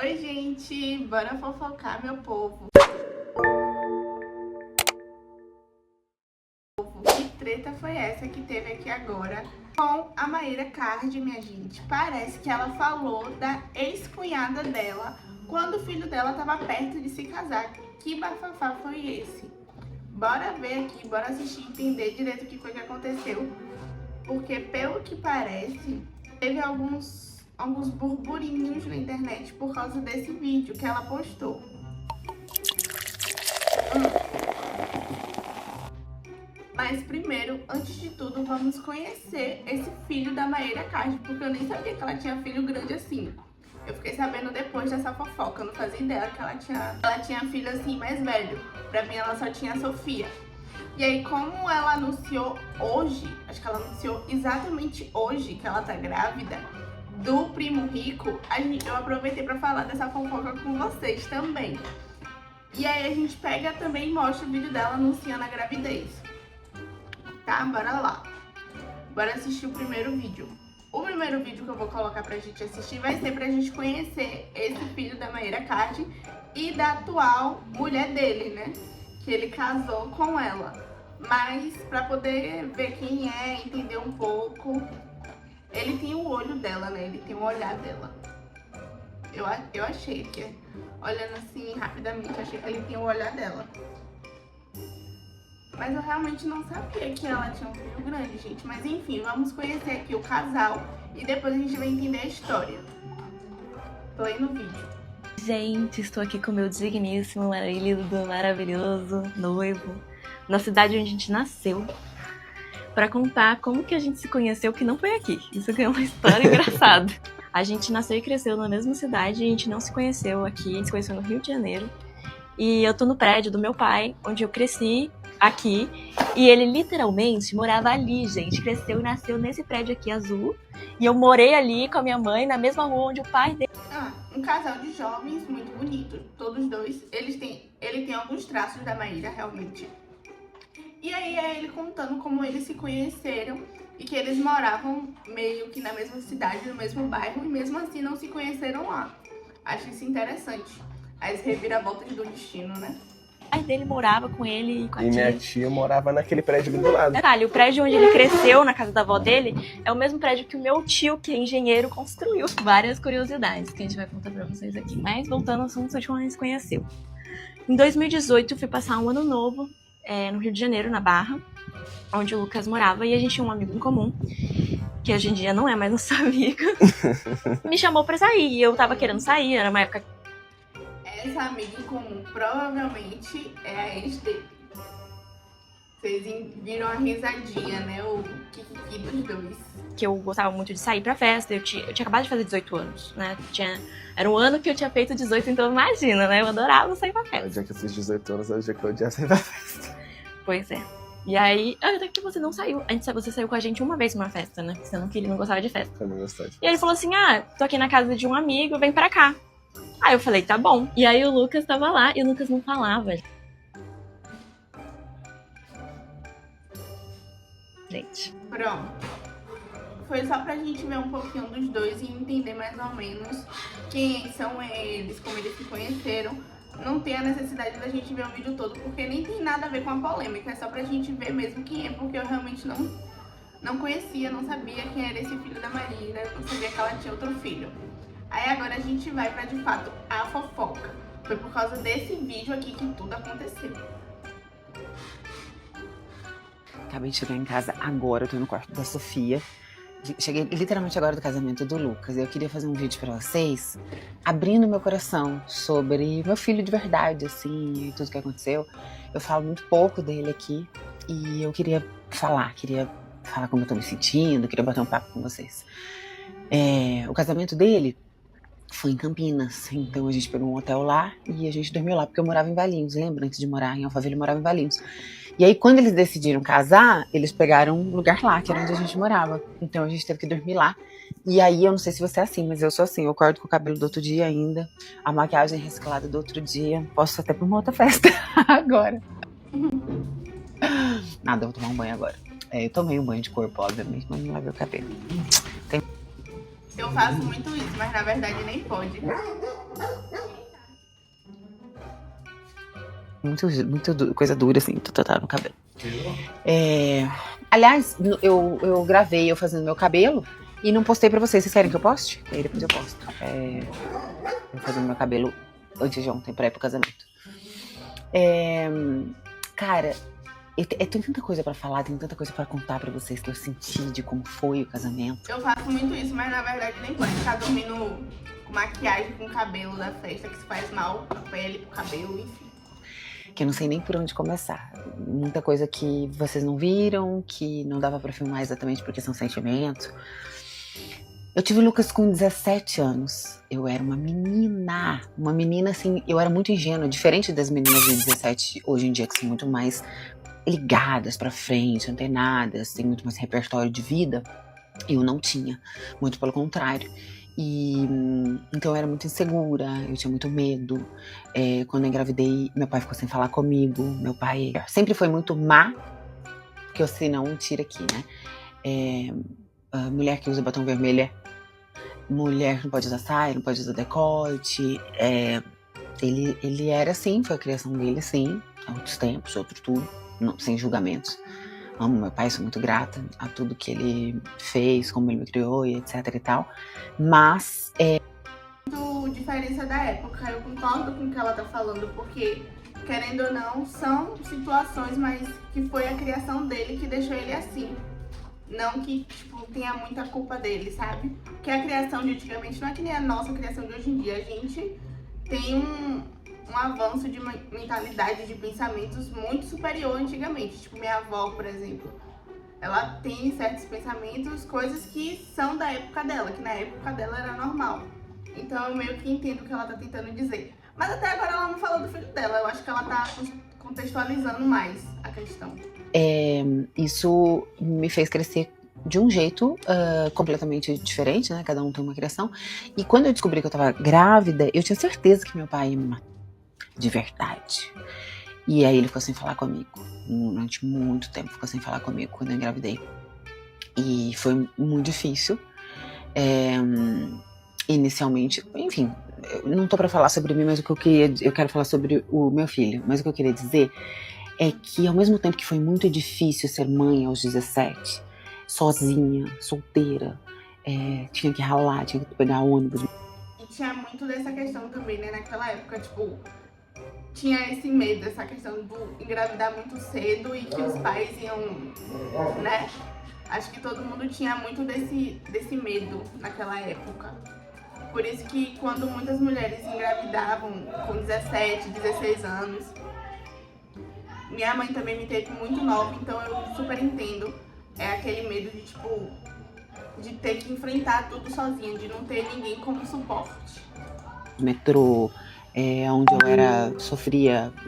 Oi, gente, bora fofocar, meu povo. Que treta foi essa que teve aqui agora com a Mayra Card, minha gente? Parece que ela falou da ex-cunhada dela quando o filho dela tava perto de se casar. Que bafafá foi esse? Bora ver aqui, bora assistir e entender direito o que foi que aconteceu. Porque, pelo que parece, teve alguns burburinhos na internet por causa desse vídeo que ela postou. Mas primeiro, antes de tudo, vamos conhecer esse filho da Mayra Card, porque eu nem sabia que ela tinha filho grande assim. Eu fiquei sabendo depois dessa fofoca, eu não fazia ideia que ela tinha filho assim mais velho. Pra mim ela só tinha a Sofia. E aí, como ela anunciou hoje, acho que ela anunciou exatamente hoje que ela tá grávida do primo rico, eu aproveitei pra falar dessa fofoca com vocês também. E aí a gente pega também e mostra o vídeo dela anunciando a gravidez. Tá? Bora lá. Bora assistir o primeiro vídeo. O primeiro vídeo que eu vou colocar pra gente assistir vai ser pra gente conhecer esse filho da Mayra Card e da atual mulher dele, né? Que ele casou com ela. Mas pra poder ver quem é, entender um pouco. Ele tem o olho dela, né? Ele tem o olhar dela. Eu achei que, olhando assim rapidamente, achei que ele tinha o olhar dela. Mas eu realmente não sabia que ela tinha um filho grande, gente. Mas enfim, vamos conhecer aqui o casal e depois a gente vai entender a história. Play no vídeo. Gente, estou aqui com o meu digníssimo, maravilhoso noivo, na cidade onde a gente nasceu, para contar como que a gente se conheceu, que não foi aqui. Isso aqui é uma história engraçada. A gente nasceu e cresceu na mesma cidade e a gente não se conheceu aqui, a gente se conheceu no Rio de Janeiro. E eu tô no prédio do meu pai, onde eu cresci aqui, e ele literalmente morava ali, gente. Cresceu e nasceu nesse prédio aqui azul, e eu morei ali com a minha mãe, na mesma rua onde o pai dele... Um casal de jovens muito bonito, todos dois. Ele tem alguns traços da Mayra, realmente. E aí é ele contando como eles se conheceram e que eles moravam meio que na mesma cidade, no mesmo bairro, e mesmo assim não se conheceram lá. Acho isso interessante. As reviravoltas do destino, né? O pai dele morava com ele e com a E tia. minha tia morava naquele prédio ali do lado. Detalhe, o prédio onde ele cresceu, na casa da avó dele, é o mesmo prédio que o meu tio, que é engenheiro, construiu. Várias curiosidades que a gente vai contar pra vocês aqui. Mas voltando ao assunto de como a gente se conheceu. Em 2018, eu fui passar um ano novo no Rio de Janeiro, na Barra, onde o Lucas morava, e a gente tinha um amigo em comum, que hoje em dia não é mais nosso amigo. Me chamou pra sair, e eu tava querendo sair, era uma época... Essa amiga em comum provavelmente é a ex dele. Vocês viram a risadinha, né? O kikiki dos dois. Que eu gostava muito de sair pra festa, eu tinha acabado de fazer 18 anos, né? Era um ano que eu tinha feito 18, então imagina, né? Eu adorava sair pra festa. O dia que eu fiz 18 anos é o dia que eu odiava sair pra festa. Pois é. E aí, até que você não saiu. Você saiu com a gente uma vez numa festa, né? Você não gostava de festa. Eu não gostava. E ele falou assim, tô aqui na casa de um amigo, vem pra cá. Aí eu falei, tá bom. E aí o Lucas tava lá e o Lucas não falava. Gente. Pronto. Foi só pra gente ver um pouquinho dos dois e entender mais ou menos quem são eles, como eles se conheceram. Não tem a necessidade da gente ver o vídeo todo, porque nem tem nada a ver com a polêmica. É só pra gente ver mesmo quem é, porque eu realmente não conhecia, não sabia quem era esse filho da Maria, não sabia que ela tinha outro filho. Aí agora a gente vai pra, de fato, a fofoca. Foi por causa desse vídeo aqui que tudo aconteceu. Acabei de chegar em casa agora, eu tô no quarto da Sofia. Cheguei literalmente agora do casamento do Lucas. Eu queria fazer um vídeo pra vocês, abrindo meu coração sobre meu filho de verdade, assim, e tudo que aconteceu. Eu falo muito pouco dele aqui e eu queria falar como eu tô me sentindo, queria bater um papo com vocês. O casamento dele foi em Campinas, então a gente pegou um hotel lá e a gente dormiu lá, porque eu morava em Valinhos, lembra? Antes de morar em Alphaville, eu morava em Valinhos. E aí, quando eles decidiram casar, eles pegaram um lugar lá, que era onde a gente morava. Então a gente teve que dormir lá. E aí, eu não sei se você é assim, mas eu sou assim, eu acordo com o cabelo do outro dia ainda, a maquiagem reciclada do outro dia, posso até pra uma outra festa agora. Nada, eu vou tomar um banho agora. Eu tomei um banho de corpo, obviamente, mas não lavei o cabelo. Eu faço muito isso, mas na verdade nem pode. Coisa dura, assim, no cabelo. Aliás, eu gravei eu fazendo meu cabelo e não postei pra vocês. Vocês querem que eu poste? Aí depois eu posto. Eu fazendo meu cabelo antes de ontem, pra ir pro casamento. Cara, tem tanta coisa pra falar, tem tanta coisa pra contar pra vocês que eu senti de como foi o casamento. Eu faço muito isso, mas na verdade nem pode ficar dormindo com maquiagem com o cabelo da festa, que se faz mal pra pele, pro cabelo, enfim. Que eu não sei nem por onde começar. Muita coisa que vocês não viram, que não dava pra filmar exatamente porque são sentimentos. Eu tive o Lucas com 17 anos. Eu era uma menina assim, eu era muito ingênua, diferente das meninas de 17 hoje em dia, que são muito mais ligadas pra frente, antenadas, tem muito mais repertório de vida. Eu não tinha, muito pelo contrário. Então eu era muito insegura, eu tinha muito medo. Quando eu engravidei, meu pai ficou sem falar comigo. Meu pai sempre foi muito má, porque se não, tira aqui, né? Mulher que usa batom vermelho mulher que não pode usar saia, não pode usar decote. Ele era assim, foi a criação dele assim, há outros tempos, outro tudo, sem julgamentos. Amo meu pai, sou muito grata a tudo que ele fez, como ele me criou e etc e tal. Mas Diferença da época, eu concordo com o que ela tá falando, porque, querendo ou não, são situações, mas que foi a criação dele que deixou ele assim. Não que, tipo, tenha muita culpa dele, sabe? Porque a criação de antigamente não é que nem a nossa criação de hoje em dia. A gente tem um avanço de mentalidade, de pensamentos muito superior antigamente. Tipo, minha avó, por exemplo, ela tem certos pensamentos, coisas que são da época dela, que na época dela era normal. Então eu meio que entendo o que ela tá tentando dizer. Mas até agora ela não falou do filho dela, eu acho que ela tá contextualizando mais a questão. Isso me fez crescer de um jeito completamente diferente, né? Cada um tem uma criação. E quando eu descobri que eu tava grávida, eu tinha certeza que meu pai ia me matar. De verdade. E aí ele ficou sem falar comigo. Durante muito tempo ficou sem falar comigo quando eu engravidei. E foi muito difícil. Inicialmente, enfim, eu não tô pra falar sobre mim, mas eu quero falar sobre o meu filho. Mas o que eu queria dizer é que ao mesmo tempo que foi muito difícil ser mãe aos 17, sozinha, solteira, tinha que ralar, tinha que pegar ônibus. E tinha muito dessa questão também, né, naquela época, tipo, tinha esse medo, essa questão do engravidar muito cedo e que os pais iam, né? Acho que todo mundo tinha muito desse medo naquela época. Por isso que quando muitas mulheres engravidavam com 17, 16 anos, minha mãe também me teve muito nova, então eu super entendo. É aquele medo de, tipo, de ter que enfrentar tudo sozinha, de não ter ninguém como suporte. Metrô, onde eu era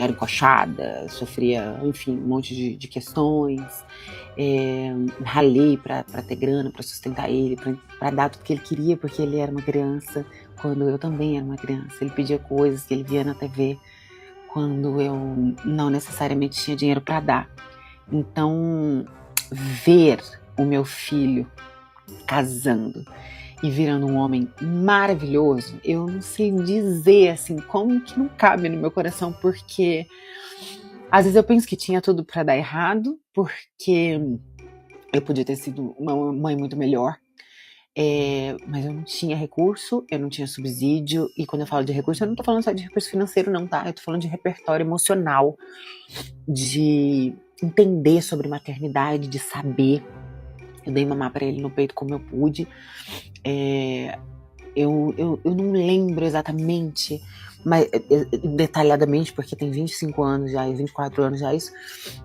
encoxada, sofria, enfim, um monte de questões. Ralei pra ter grana, pra sustentar ele, pra dar tudo que ele queria, porque ele era uma criança, quando eu também era uma criança. Ele pedia coisas que ele via na TV, quando eu não necessariamente tinha dinheiro pra dar. Então, ver o meu filho casando e virando um homem maravilhoso, eu não sei dizer assim como que não cabe no meu coração, porque às vezes eu penso que tinha tudo pra dar errado, porque eu podia ter sido uma mãe muito melhor, mas eu não tinha recurso, eu não tinha subsídio, e quando eu falo de recurso, eu não tô falando só de recurso financeiro não, tá? Eu tô falando de repertório emocional, de entender sobre maternidade, de saber. Eu dei mamar pra ele no peito como eu pude. Eu não lembro exatamente, mas detalhadamente, porque tem 25 anos já, 24 anos já isso,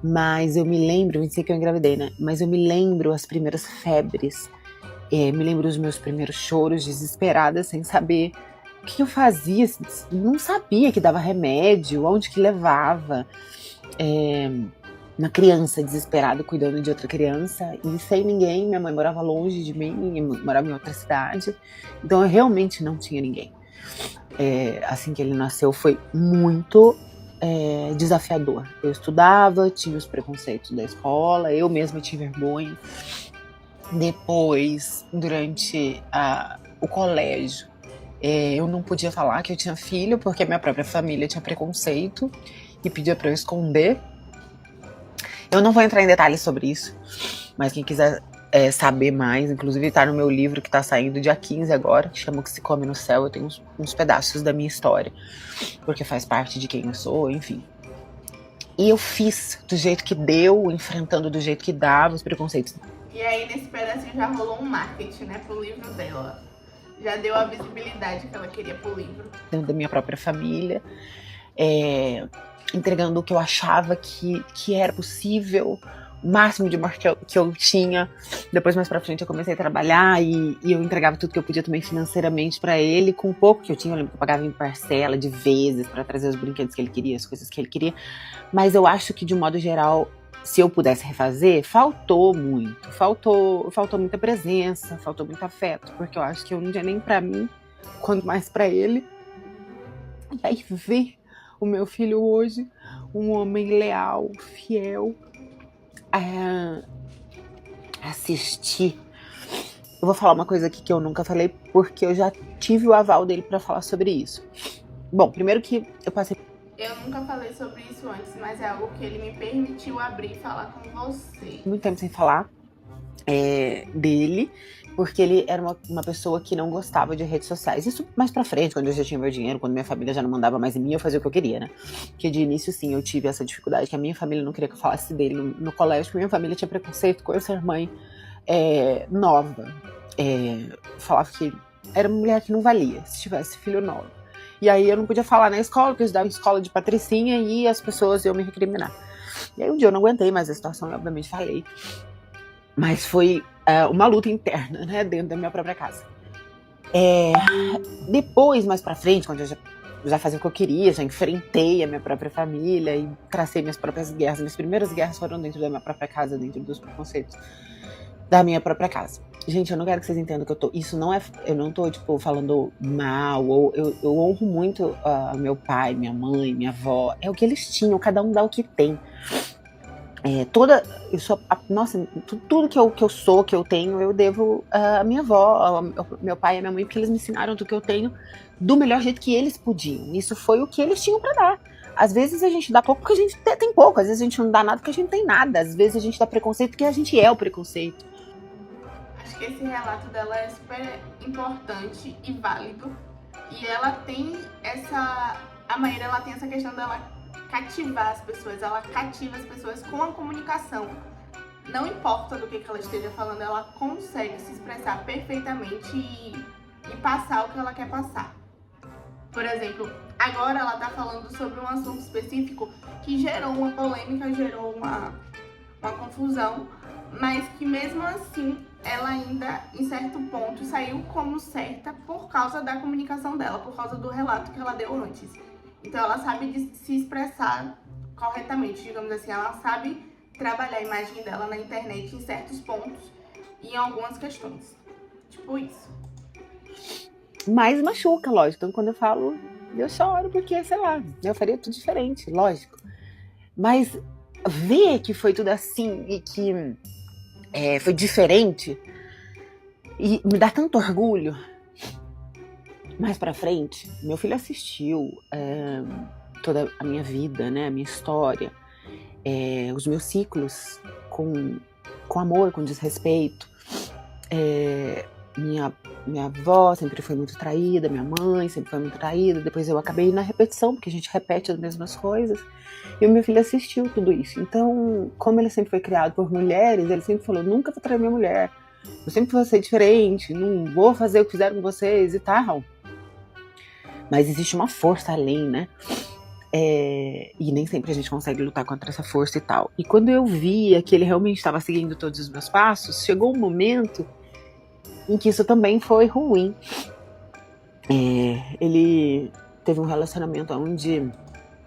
mas eu me lembro, eu sei que eu engravidei, né? Mas eu me lembro as primeiras febres, me lembro os meus primeiros choros, desesperada, sem saber o que eu fazia, não sabia que dava remédio, onde que levava. Uma criança desesperada cuidando de outra criança e sem ninguém. Minha mãe morava longe de mim, morava em outra cidade, então eu realmente não tinha ninguém. Assim que ele nasceu foi muito desafiador. Eu estudava, tinha os preconceitos da escola, eu mesma tinha vergonha. Depois, durante o colégio, eu não podia falar que eu tinha filho porque a minha própria família tinha preconceito. que pedia pra eu esconder. Eu não vou entrar em detalhes sobre isso, mas quem quiser saber mais, inclusive tá no meu livro que tá saindo dia 15 agora, que chama O Que Se Come no Céu. Eu tenho uns pedaços da minha história, porque faz parte de quem eu sou, enfim. E eu fiz do jeito que deu, enfrentando do jeito que dava os preconceitos. E aí, nesse pedacinho já rolou um marketing, né, pro livro dela. Já deu a visibilidade que ela queria pro livro. Dentro da minha própria família, entregando o que eu achava que era possível, o máximo de amor que eu tinha. Depois, mais pra frente, eu comecei a trabalhar e eu entregava tudo que eu podia também financeiramente pra ele, com o pouco que eu tinha. Eu lembro que eu pagava em parcela de vezes pra trazer os brinquedos que ele queria, as coisas que ele queria. Mas eu acho que, de um modo geral, se eu pudesse refazer, faltou muito. Faltou muita presença, faltou muito afeto, porque eu acho que eu não tinha nem pra mim, quanto mais pra ele. E aí ver o meu filho hoje, um homem leal, fiel, assistir. Eu vou falar uma coisa aqui que eu nunca falei, porque eu já tive o aval dele pra falar sobre isso. Bom, primeiro que eu passei... Eu nunca falei sobre isso antes, mas é algo que ele me permitiu abrir e falar com você. Muito tempo sem falar dele, porque ele era uma pessoa que não gostava de redes sociais. Isso mais pra frente, quando eu já tinha meu dinheiro, quando minha família já não mandava mais em mim, eu fazia o que eu queria, né? Porque de início, sim, eu tive essa dificuldade, que a minha família não queria que eu falasse dele no colégio, porque minha família tinha preconceito com eu ser mãe nova. Falava que era uma mulher que não valia, se tivesse filho novo. E aí eu não podia falar na escola, porque eu estudava em escola de patricinha e as pessoas iam me recriminar. E aí um dia eu não aguentei mais a situação, eu obviamente falei. Mas foi uma luta interna, né, dentro da minha própria casa. Depois, mais pra frente, quando eu já fazia o que eu queria, já enfrentei a minha própria família e tracei minhas próprias guerras. Minhas primeiras guerras foram dentro da minha própria casa, dentro dos preconceitos da minha própria casa. Gente, eu não quero que vocês entendam que eu não tô, tipo, falando mal, ou eu honro muito meu pai, minha mãe, minha avó. É o que eles tinham, cada um dá o que tem. Tudo que eu sou, que eu tenho, eu devo à minha avó, ao meu pai e à minha mãe, porque eles me ensinaram tudo que eu tenho do melhor jeito que eles podiam. Isso foi o que eles tinham pra dar. Às vezes a gente dá pouco porque a gente tem pouco, às vezes a gente não dá nada porque a gente não tem nada, às vezes a gente dá preconceito porque a gente é o preconceito. Acho que esse relato dela é super importante e válido. E ela tem a Maíra, ela tem essa questão dela cativar as pessoas, ela cativa as pessoas com a comunicação. Não importa do que ela esteja falando, ela consegue se expressar perfeitamente e passar o que ela quer passar. Por exemplo, agora ela tá falando sobre um assunto específico que gerou uma polêmica, gerou uma confusão, mas que mesmo assim ela ainda, em certo ponto, saiu como certa por causa da comunicação dela, por causa do relato que ela deu antes. Então ela sabe se expressar corretamente, digamos assim, ela sabe trabalhar a imagem dela na internet em certos pontos e em algumas questões. Tipo isso. Mas machuca, lógico. Então quando eu falo, eu choro porque, sei lá, eu faria tudo diferente, lógico. Mas ver que foi tudo assim e que foi diferente e me dá tanto orgulho. Mais pra frente, meu filho assistiu toda a minha vida, né, a minha história, os meus ciclos com amor, com desrespeito. Minha avó sempre foi muito traída, minha mãe sempre foi muito traída. Depois eu acabei na repetição, porque a gente repete as mesmas coisas. E o meu filho assistiu tudo isso. Então, como ele sempre foi criado por mulheres, ele sempre falou, nunca vou trair minha mulher. Eu sempre vou ser diferente, não vou fazer o que fizeram com vocês e tal. Mas existe uma força além, né? E nem sempre a gente consegue lutar contra essa força e tal. E quando eu via que ele realmente estava seguindo todos os meus passos, chegou um momento em que isso também foi ruim. Ele teve um relacionamento onde...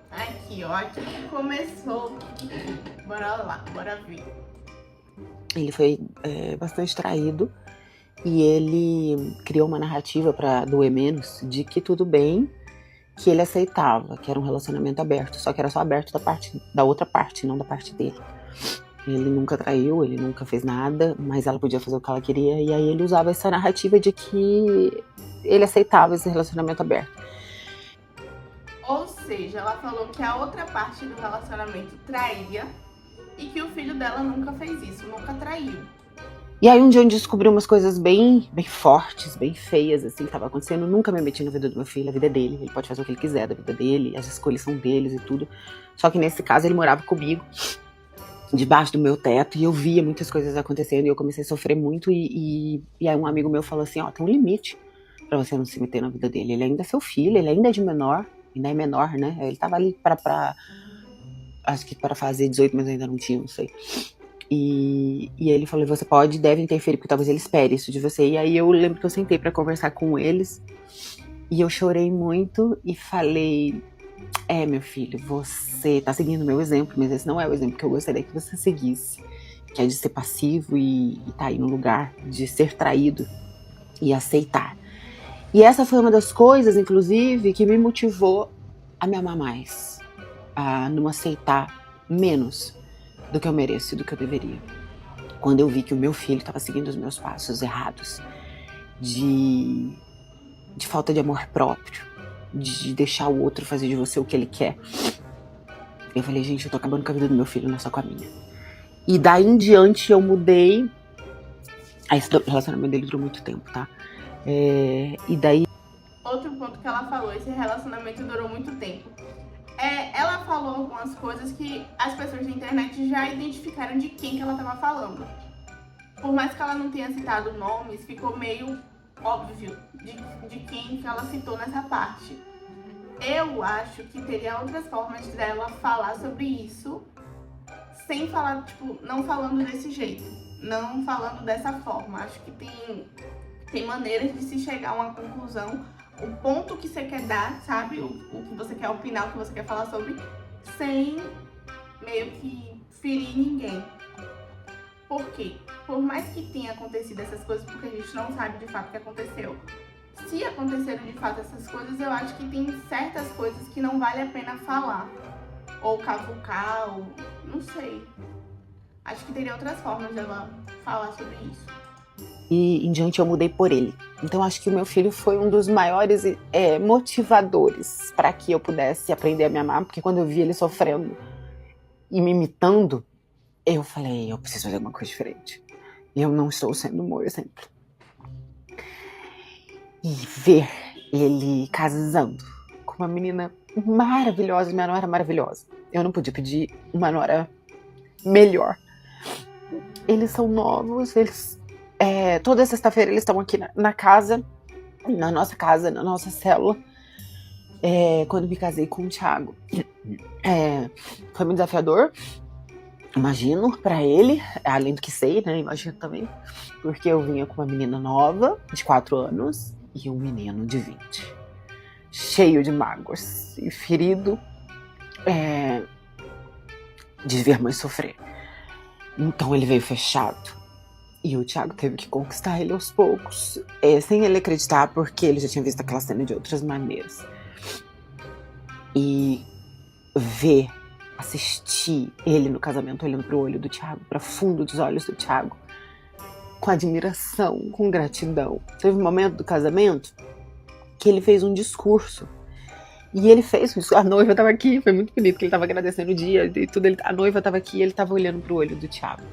Aqui, ó, aqui que começou. Bora lá, bora ver. Ele foi bastante traído e ele criou uma narrativa para doer menos de que tudo bem, que ele aceitava, que era um relacionamento aberto, só que era só aberto da outra parte, não da parte dele. Ele nunca traiu, ele nunca fez nada, mas ela podia fazer o que ela queria, e aí ele usava essa narrativa de que ele aceitava esse relacionamento aberto. Ou seja, ela falou que a outra parte do relacionamento traía e que o filho dela nunca fez isso, nunca traiu. E aí um dia eu descobri umas coisas bem fortes, bem feias, assim, que tava acontecendo. Eu nunca me meti na vida do meu filho, a vida é dele. Ele pode fazer o que ele quiser da vida dele, as escolhas são deles e tudo. Só que nesse caso ele morava comigo, debaixo do meu teto, e eu via muitas coisas acontecendo, e eu comecei a sofrer muito, e aí um amigo meu falou assim, ó, tem um limite pra você não se meter na vida dele. Ele ainda é seu filho, ele ainda é de menor, ainda é menor, né? Ele tava ali acho que para fazer 18, mas ainda não tinha, não sei. E ele falou, você deve interferir, porque talvez ele espere isso de você. E aí eu lembro que eu sentei pra conversar com eles, e eu chorei muito e falei, meu filho, você tá seguindo o meu exemplo, mas esse não é o exemplo que eu gostaria que você seguisse, que é de ser passivo e tá aí no lugar de ser traído e aceitar. E essa foi uma das coisas, inclusive, que me motivou a me amar mais, a não aceitar menos do que eu mereço e do que eu deveria. Quando eu vi que o meu filho estava seguindo os meus passos errados, de falta de amor próprio, de deixar o outro fazer de você o que ele quer, eu falei, gente, eu tô acabando com a vida do meu filho, não é só com a minha. E daí em diante eu mudei. Aí esse relacionamento dele durou muito tempo, tá? E daí... Outro ponto que ela falou, esse relacionamento durou muito tempo. Ela falou algumas coisas que as pessoas da internet já identificaram de quem que ela estava falando. Por mais que ela não tenha citado nomes, ficou meio óbvio de quem que ela citou nessa parte. Eu acho que teria outras formas dela falar sobre isso, sem falar, não falando desse jeito, não falando dessa forma. Acho que tem maneiras de se chegar a uma conclusão, o ponto que você quer dar, sabe? O que você quer opinar, o que você quer falar sobre, sem meio que ferir ninguém. Por quê? Por mais que tenha acontecido essas coisas, porque a gente não sabe de fato o que aconteceu, se aconteceram de fato essas coisas, eu acho que tem certas coisas que não vale a pena falar. Ou cavucar, ou... não sei. Acho que teria outras formas dela falar sobre isso. E em diante eu mudei por ele. Então acho que o meu filho foi um dos maiores motivadores para que eu pudesse aprender a me amar, porque quando eu vi ele sofrendo e me imitando, eu falei, eu preciso fazer alguma coisa diferente. Eu não estou sendo um bom exemplo. E ver ele casando com uma menina maravilhosa, minha nora maravilhosa. Eu não podia pedir uma nora melhor. Eles são novos, toda sexta-feira eles estão aqui na casa, na nossa célula. Quando me casei com o Thiago, foi muito desafiador, imagino, pra ele, além do que sei, né, imagino também, porque eu vinha com uma menina nova, de 4 anos, e um menino de 20, cheio de mágoas e ferido, de ver mãe sofrer. Então ele veio fechado. E o Thiago teve que conquistar ele aos poucos, sem ele acreditar, porque ele já tinha visto aquela cena de outras maneiras. E assistir ele no casamento, olhando pro olho do Thiago, para fundo dos olhos do Thiago, com admiração, com gratidão. Teve um momento do casamento que ele fez um discurso. E ele fez um discurso. A noiva estava aqui, foi muito bonito, que ele estava agradecendo o dia e tudo. A noiva estava aqui e ele estava olhando pro olho do Thiago.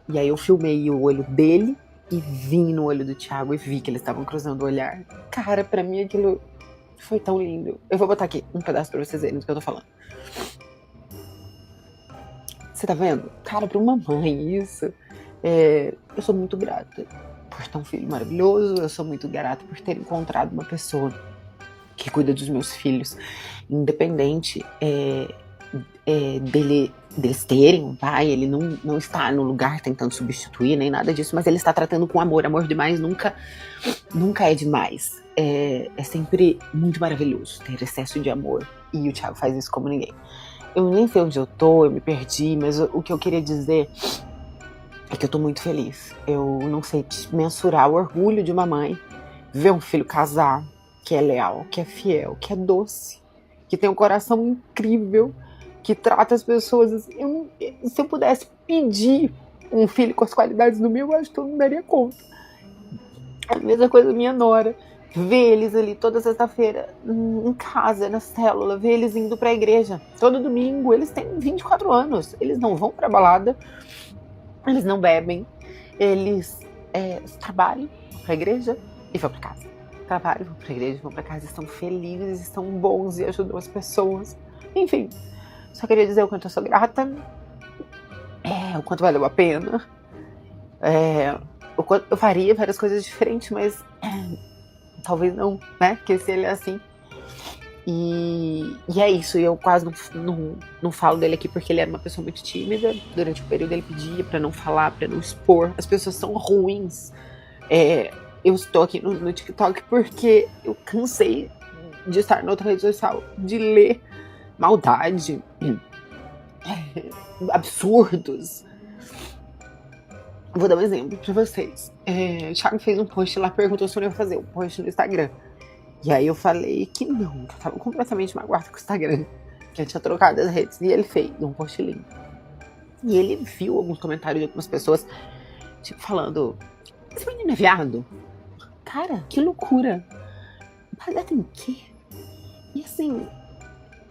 E aí eu filmei o olho dele e vim no olho do Thiago e vi que eles estavam cruzando o olhar. Cara, pra mim aquilo foi tão lindo. Eu vou botar aqui um pedaço pra vocês verem do que eu tô falando. Você tá vendo? Cara, pra uma mãe isso. Eu sou muito grata por ter um filho maravilhoso. Eu sou muito grata por ter encontrado uma pessoa que cuida dos meus filhos, independente deles terem um pai. Ele não está no lugar tentando substituir nem nada disso, mas ele está tratando com amor. Amor demais nunca é demais. É sempre muito maravilhoso ter excesso de amor, e o Thiago faz isso como ninguém. Eu nem sei onde eu tô, eu me perdi, mas o que eu queria dizer é que eu tô muito feliz. Eu não sei mensurar o orgulho de uma mãe ver um filho casar, que é leal, que é fiel, que é doce, que tem um coração incrível, que trata as pessoas assim. Se eu pudesse pedir um filho com as qualidades do meu, eu acho que eu não daria conta. A mesma coisa minha nora, ver eles ali toda sexta-feira em casa, na célula, ver eles indo pra igreja todo domingo. Eles têm 24 anos, eles não vão pra balada, eles não bebem, eles trabalham, vão pra igreja e vão pra casa. Trabalham, vão pra igreja, vão pra casa, estão felizes, estão bons e ajudam as pessoas. Enfim, só queria dizer o quanto eu sou grata, o quanto valeu a pena, o quanto eu faria várias coisas diferentes, mas talvez não, né? Porque se ele é assim. E é isso, eu quase não falo dele aqui porque ele era uma pessoa muito tímida. Durante o período ele pedia pra não falar, pra não expor. As pessoas são ruins. Eu estou aqui no TikTok porque eu cansei de estar na outra rede social, de ler maldade, absurdos. Vou dar um exemplo pra vocês. O Thiago fez um post lá, perguntou se eu ia fazer um post no Instagram. E aí eu falei que não, que eu tava completamente magoada com o Instagram, que eu tinha trocado as redes. E ele fez um post lindo. E ele viu alguns comentários de algumas pessoas, tipo, falando: esse menino é viado? Cara, que loucura. Baseado em quê? E assim,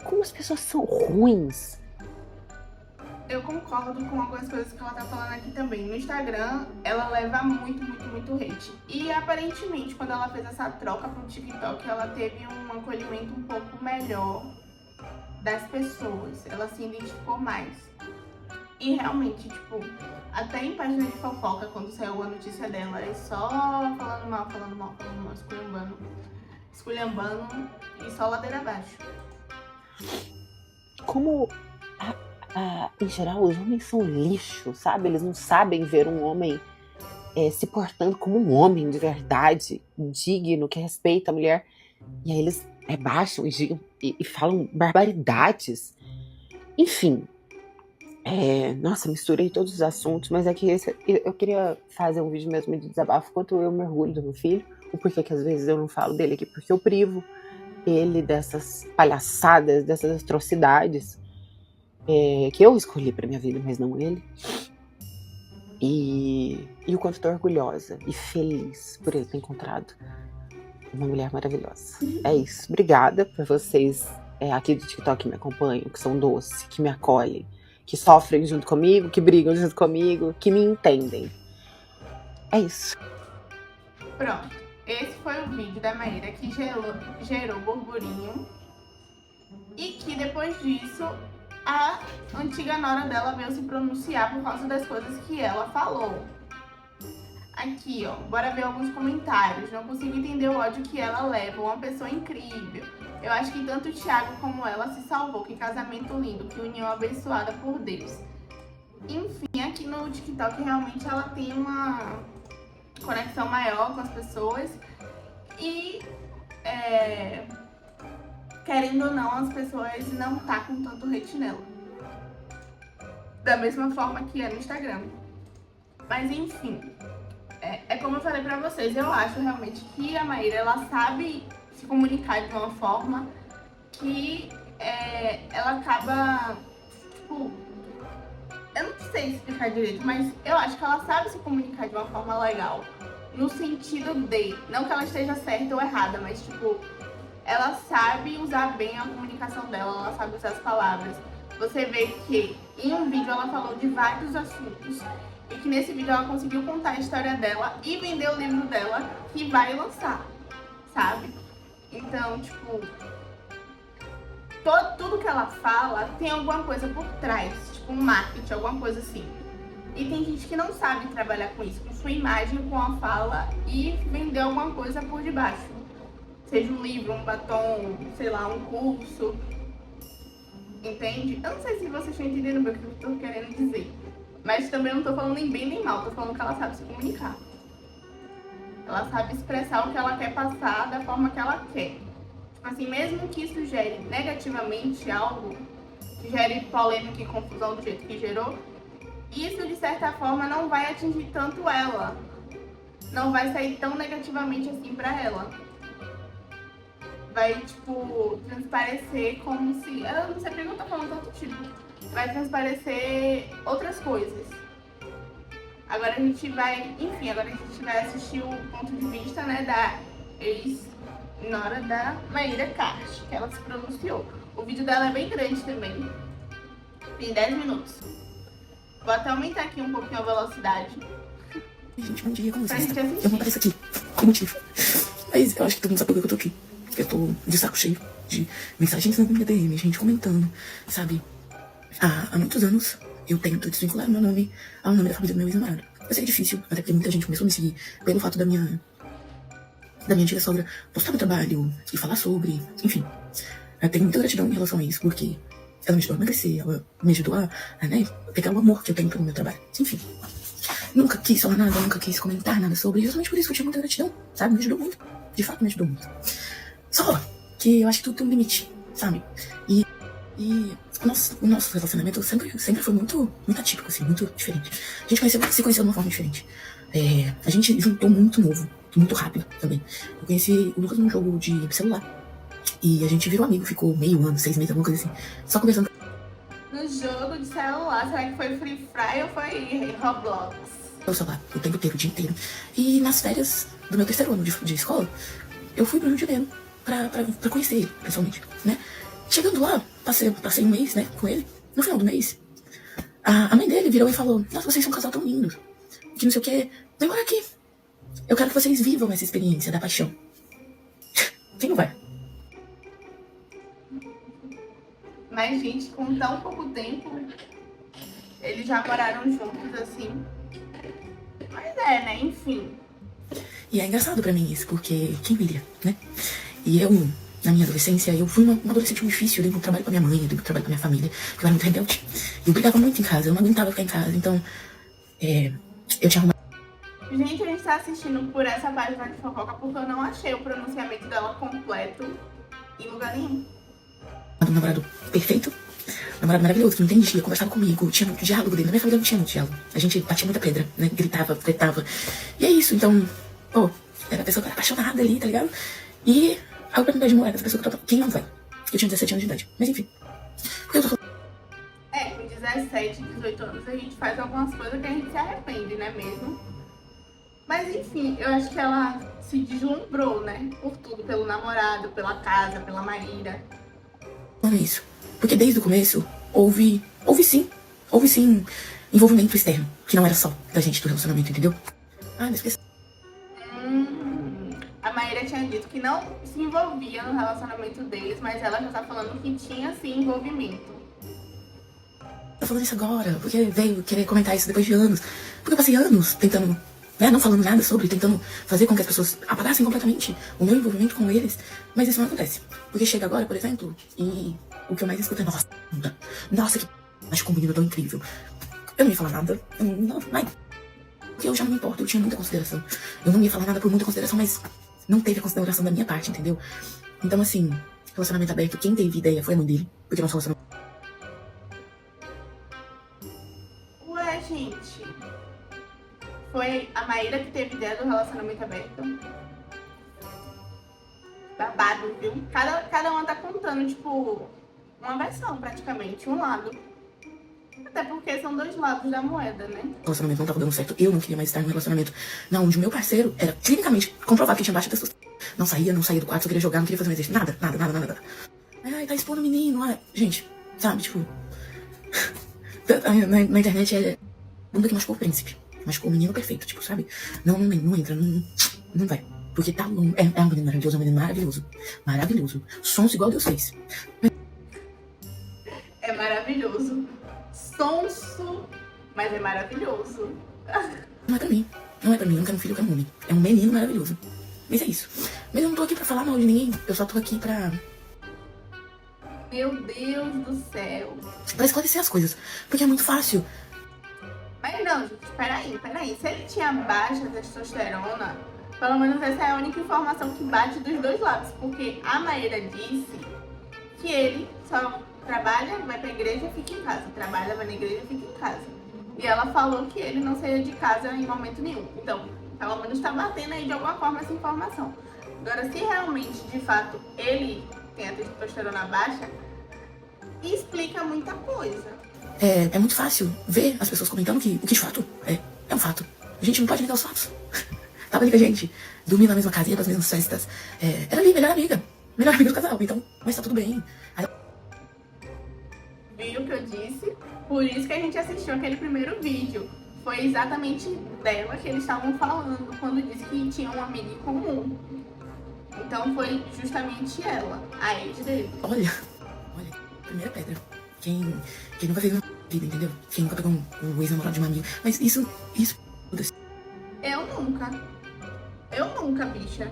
como as pessoas são ruins. Eu concordo com algumas coisas que ela tá falando aqui também. No Instagram, ela leva muito hate. E aparentemente, quando ela fez essa troca pro TikTok, ela teve um acolhimento um pouco melhor das pessoas. Ela se identificou mais. E realmente, tipo, até em página de fofoca, quando saiu a notícia dela, é só falando mal, esculhambando e só ladeira abaixo. Como... em geral, os homens são lixo, sabe? Eles não sabem ver um homem se portando como um homem de verdade, digno, que respeita a mulher. E aí eles baixam e falam barbaridades. Enfim, nossa, misturei todos os assuntos, mas é que eu queria fazer um vídeo mesmo de desabafo, quanto eu mergulho do meu filho, o porquê que às vezes eu não falo dele aqui, porque eu privo ele dessas palhaçadas, dessas atrocidades. Que eu escolhi pra minha vida, mas não ele. E o quanto estou orgulhosa e feliz por ele ter encontrado uma mulher maravilhosa. É isso. Obrigada por vocês aqui do TikTok que me acompanham, que são doces, que me acolhem, que sofrem junto comigo, que brigam junto comigo, que me entendem. É isso. Pronto. Esse foi o vídeo da Maíra que gerou burburinho. E que depois disso... a antiga nora dela veio se pronunciar por causa das coisas que ela falou. Aqui, ó, bora ver alguns comentários. Não consigo entender o ódio que ela leva. Uma pessoa incrível. Eu acho que tanto o Thiago como ela se salvou. Que casamento lindo, que união abençoada por Deus. Enfim, aqui no TikTok realmente ela tem uma conexão maior com as pessoas. E querendo ou não, as pessoas não tá com tanto hate nela. Da mesma forma que é no Instagram. Mas enfim, como eu falei pra vocês, eu acho realmente que a Maíra, ela sabe se comunicar de uma forma que ela acaba, tipo, eu não sei explicar direito, mas eu acho que ela sabe se comunicar de uma forma legal. No sentido de, não que ela esteja certa ou errada, mas tipo, ela sabe usar bem a comunicação dela, ela sabe usar as palavras. Você vê que em um vídeo ela falou de vários assuntos e que nesse vídeo ela conseguiu contar a história dela e vender o livro dela que vai lançar, sabe? Então, tipo, tudo que ela fala tem alguma coisa por trás, tipo um marketing, alguma coisa assim. E tem gente que não sabe trabalhar com isso, com sua imagem, com a fala e vender alguma coisa por debaixo. Seja um livro, um batom, sei lá, um curso. Entende? Eu não sei se vocês estão entendendo bem o que eu estou querendo dizer. Mas também não estou falando nem bem nem mal, estou falando que ela sabe se comunicar. Ela sabe expressar o que ela quer passar da forma que ela quer. Tipo assim, mesmo que isso gere negativamente algo, que gere polêmica e confusão do jeito que gerou, isso de certa forma não vai atingir tanto ela. Não vai sair tão negativamente assim pra ela. Vai, tipo, transparecer como se... Eu não sei porque eu tô falando tanto tipo. Vai transparecer outras coisas. Agora a gente vai... Enfim, agora a gente vai assistir o ponto de vista, né, da ex na hora da Maíra Card, que ela se pronunciou. O vídeo dela é bem grande também, tem 10 minutos. Vou até aumentar aqui um pouquinho a velocidade. Gente, bom dia, como Pra vocês gente estão? assistir. Eu não apareço aqui, por motivo. Mas eu acho que todo mundo sabe por que eu tô aqui. Porque eu tô de saco cheio de mensagens na minha DM, gente comentando, sabe? Há muitos anos eu tento desvincular meu nome ao nome da família do meu ex-namorado. Eu sei que é difícil, até porque muita gente começou a me seguir pelo fato da minha antiga sogra postar meu trabalho e falar sobre, enfim. Eu tenho muita gratidão em relação a isso, porque ela me ajudou a emagrecer, ela me ajudou a né, pegar o amor que eu tenho pelo meu trabalho. Enfim. Nunca quis falar nada, nunca quis comentar nada sobre, justamente por isso que eu tinha muita gratidão, sabe? Me ajudou muito. De fato, me ajudou muito. Só que eu acho que tudo tem um limite, sabe? E o nosso relacionamento sempre foi muito atípico, assim, muito diferente. A gente se conheceu de uma forma diferente. A gente juntou muito novo, muito rápido também. Eu conheci o Lucas num jogo de celular. E a gente virou amigo, ficou meio ano, 6 meses, alguma coisa assim. Só conversando. No jogo de celular, será que foi Free Fire ou foi Roblox? Eu celular o tempo inteiro, o dia inteiro. E nas férias do meu 3º ano de escola, eu fui pro Rio de Janeiro pra conhecer ele, pessoalmente, né? Chegando lá, passei um mês, né, com ele. No final do mês, a mãe dele virou e falou: nossa, vocês são um casal tão lindo. Que não sei o que. Vem morar aqui. Eu quero que vocês vivam essa experiência da paixão. Quem não vai? Mas, gente, com tão pouco tempo, eles já moraram juntos, assim. Mas né, enfim. E é engraçado pra mim isso, porque quem diria, né? E eu, na minha adolescência, eu fui uma adolescente muito difícil. Eu dei muito trabalho pra minha mãe, eu dei muito trabalho pra minha família, porque eu era muito rebelde. Eu brigava muito em casa, eu não aguentava ficar em casa, então eu tinha arrumado. Gente, a gente tá assistindo por essa página de fofoca porque eu não achei o pronunciamento dela completo em lugar nenhum. Um namorado perfeito, um namorado maravilhoso, que me entendia, conversava comigo, tinha muito diálogo dele. Na minha família não tinha muito diálogo. A gente batia muita pedra, né? Gritava, tretava. E é isso, então, era a pessoa que era apaixonada ali, tá ligado? E a oportunidade de morar essa pessoa que eu tava. Quem não vai? Eu tinha 17 anos de idade. Mas enfim. Por que eu tô falando? Com 17, 18 anos a gente faz algumas coisas que a gente se arrepende, né mesmo? Mas enfim, eu acho que ela se deslumbrou, né? Por tudo, pelo namorado, pela casa, pela Maíra. Isso. Porque desde o começo houve sim envolvimento externo, que não era só da gente do relacionamento, entendeu? Mas esqueci. A Maíra tinha dito que não se envolvia no relacionamento deles, mas ela já tá falando que tinha sim envolvimento. Tô falando isso agora, porque veio querer comentar isso depois de anos. Porque eu passei anos tentando, né, não falando nada sobre, tentando fazer com que as pessoas apagassem completamente o meu envolvimento com eles. Mas isso não acontece. Porque chega agora, por exemplo, e o que eu mais escuto é: nossa, que acho que o menino tão incrível. Eu não ia falar nada, porque eu já não me importo, eu tinha muita consideração. Eu não ia falar nada por muita consideração, mas não teve a consideração da minha parte, entendeu? Então, assim, relacionamento aberto, quem teve ideia foi a mãe dele, porque nosso relacionamento. Ué, gente, foi a Maíra que teve ideia do relacionamento aberto? Babado, viu? Cada uma tá contando, tipo, uma versão praticamente, um lado. Até porque são dois lados da moeda, né? O relacionamento não tava dando certo, eu não queria mais estar em um relacionamento onde o meu parceiro era clinicamente comprovado que tinha baixa testosterona. Não saía do quarto, só queria jogar, não queria fazer um exercício, nada. Ai, tá expondo o menino, gente, sabe, tipo... na internet é bunda que machucou o príncipe, machucou o menino perfeito, tipo, sabe? Não entra, não vai. Porque tá longo, é um menino maravilhoso, maravilhoso. Sons igual Deus fez. É maravilhoso. Sonso, mas é maravilhoso. Não é pra mim, eu não quero um filho, eu quero um homem. É um menino maravilhoso. Mas é isso. Mas eu não tô aqui pra falar mal de ninguém, eu só tô aqui pra Meu Deus do céu. esclarecer as coisas. Porque é muito fácil. Mas não, gente, peraí. Se ele tinha baixa testosterona, pelo menos essa é a única informação que bate dos dois lados. Porque a Maíra disse que ele só trabalha, vai pra igreja e fica em casa. Trabalha, vai na igreja e fica em casa. E ela falou que ele não saía de casa em momento nenhum. Então, pelo menos tá batendo aí de alguma forma essa informação. Agora, se realmente, de fato, ele tem a testosterona baixa, explica muita coisa. É muito fácil ver as pessoas comentando que o que de fato é um fato. A gente não pode negar os fatos. tava ali com a gente, dormia na mesma casa, ia pras mesmas festas. Era ali, melhor amiga do casal, então, mas tá tudo bem. Aí, Viu o que eu disse? Por isso que a gente assistiu aquele primeiro vídeo. Foi exatamente dela que eles estavam falando quando disse que tinha uma amiga em comum. Então foi justamente ela, a ex dele. olha, primeira pedra. Quem nunca fez uma vida, entendeu? Quem nunca pegou o ex-namorado de uma amiga. Mas isso, Eu nunca, bicha.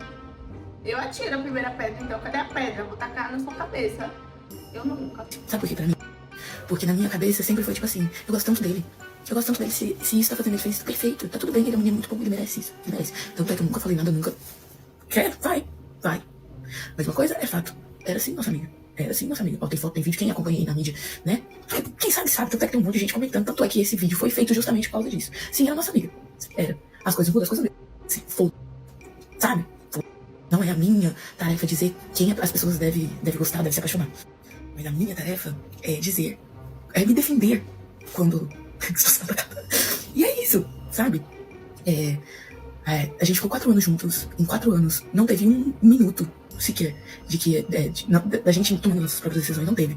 Eu atiro a primeira pedra, então cadê a pedra? Eu vou tacar na sua cabeça. Eu nunca. sabe por quê pra mim? Porque na minha cabeça sempre foi tipo assim, eu gosto tanto dele. Se isso tá fazendo ele feliz, perfeito. Tá tudo bem, ele é um menino muito bom, ele merece isso. Ele merece. Tanto é que eu nunca falei nada, nunca. Quer? Vai. Mas uma coisa é fato. Era assim nossa amiga. Ó, tem foto, tem vídeo, quem acompanha aí na mídia, né? Quem sabe, tanto é que tem um monte de gente comentando. Tanto é que esse vídeo foi feito justamente por causa disso. Sim, era nossa amiga. Era. As coisas mudam, as coisas mudam. Sim, foda. Sabe? Foda. Não é a minha tarefa dizer quem as pessoas devem gostar, devem se apaixonar. Mas a minha tarefa é me defender quando estou sendo atacada. E é isso, sabe? A gente ficou 4 anos juntos. Em 4 anos, não teve um minuto sequer da gente tomando nossas próprias decisões. Não teve.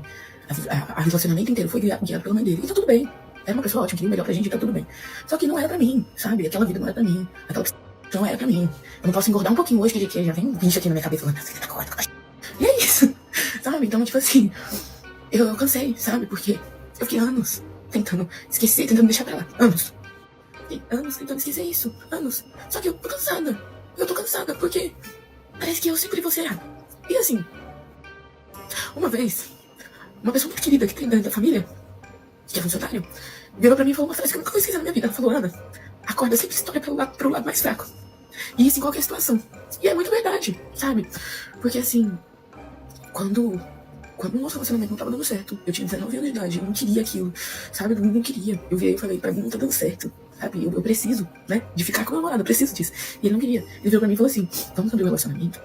A relacionamento inteiro foi guiado pela mãe dele. E tá tudo bem. Era uma pessoa ótima, queria o melhor pra gente, tá tudo bem. Só que não era pra mim, sabe? Aquela vida não era pra mim. Aquela não era pra mim. Eu não posso engordar um pouquinho hoje, que já vem um bicho aqui na minha cabeça falando, você tá gorda. E é isso, sabe? Então, tipo assim, eu cansei, sabe? Porque eu fiquei anos tentando esquecer, tentando deixar pra lá. Anos tentando esquecer isso. Anos. Só que eu tô cansada. Porque parece que eu sempre vou ser errada. E assim, uma vez, uma pessoa muito querida que tem dentro da família, que é funcionário, virou pra mim e falou uma frase que eu nunca vou esquecer na minha vida. Ela falou, Ana, a corda sempre se torna pro lado mais fraco. E isso em qualquer situação. E é muito verdade, sabe? Porque assim, quando o nosso relacionamento não tava dando certo, eu tinha 19 anos de idade, eu não queria aquilo, sabe? Eu não queria. Eu virei e falei, pra mim não tá dando certo, sabe? Eu preciso, né? De ficar com o meu namorado, eu preciso disso. E ele não queria. Ele virou pra mim e falou assim, vamos abrir o relacionamento.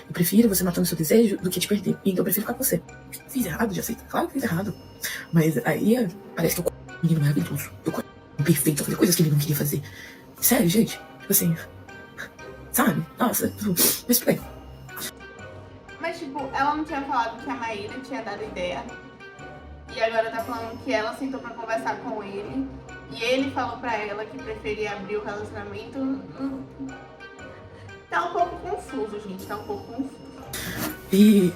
Eu prefiro você matando seu desejo do que te perder. Então eu prefiro ficar com você. Fiz errado, já sei. Claro que fiz errado. Mas aí parece que eu um menino maravilhoso. Eu perfeito, eu falei coisas que ele não queria fazer. Sério, gente? Tipo assim, sabe? Nossa, mas bem. Mas, tipo, ela não tinha falado que a Maíra tinha dado ideia. E agora tá falando que ela sentou pra conversar com ele. E ele falou pra ela que preferia abrir o relacionamento. Tá um pouco confuso, gente. Tá um pouco confuso. E,